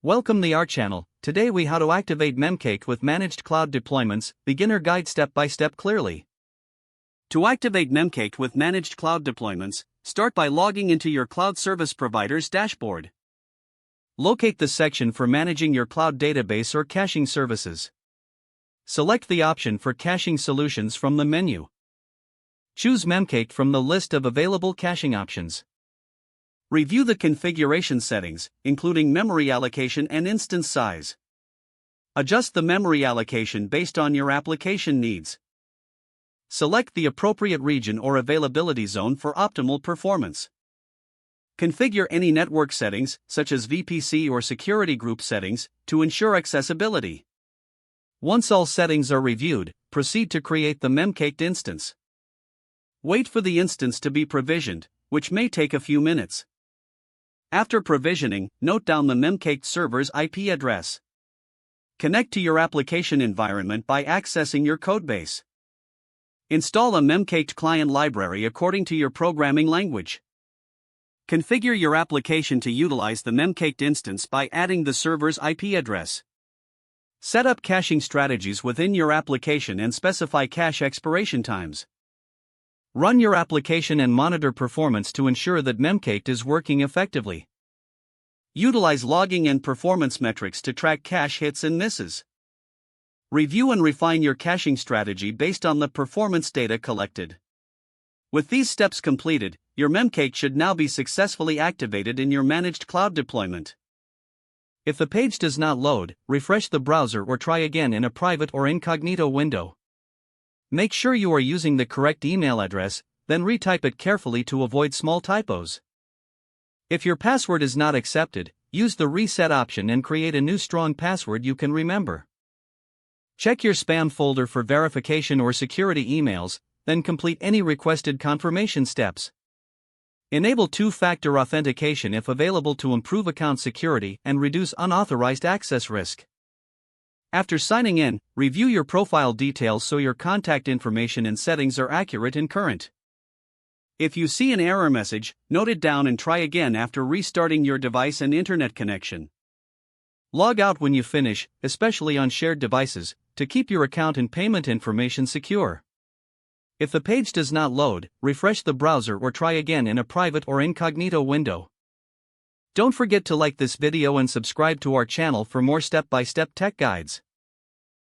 Welcome to our channel. Today we how to activate Memcached with managed cloud deployments, beginner guide step by step clearly. To activate Memcached with managed cloud deployments, start by logging into your cloud service provider's dashboard. Locate the section for managing your cloud database or caching services. Select the option for caching solutions from the menu. Choose Memcached from the list of available caching options. Review the configuration settings, including memory allocation and instance size. Adjust the memory allocation based on your application needs. Select the appropriate region or availability zone for optimal performance. Configure any network settings, such as VPC or security group settings, to ensure accessibility. Once all settings are reviewed, proceed to create the Memcached instance. Wait for the instance to be provisioned, which may take a few minutes. After provisioning, note down the Memcached server's IP address. Connect to your application environment by accessing your codebase. Install a Memcached client library according to your programming language. Configure your application to utilize the Memcached instance by adding the server's IP address. Set up caching strategies within your application and specify cache expiration times. Run your application and monitor performance to ensure that Memcached is working effectively. Utilize logging and performance metrics to track cache hits and misses. Review and refine your caching strategy based on the performance data collected. With these steps completed, your Memcached should now be successfully activated in your managed cloud deployment. If the page does not load, refresh the browser or try again in a private or incognito window. Make sure you are using the correct email address, then retype it carefully to avoid small typos. If your password is not accepted, use the reset option and create a new strong password you can remember. Check your spam folder for verification or security emails, then complete any requested confirmation steps. Enable two-factor authentication if available to improve account security and reduce unauthorized access risk. After signing in, review your profile details so your contact information and settings are accurate and current. If you see an error message, note it down and try again after restarting your device and internet connection. Log out when you finish, especially on shared devices, to keep your account and payment information secure. If the page does not load, refresh the browser or try again in a private or incognito window. Don't forget to like this video and subscribe to our channel for more step-by-step tech guides.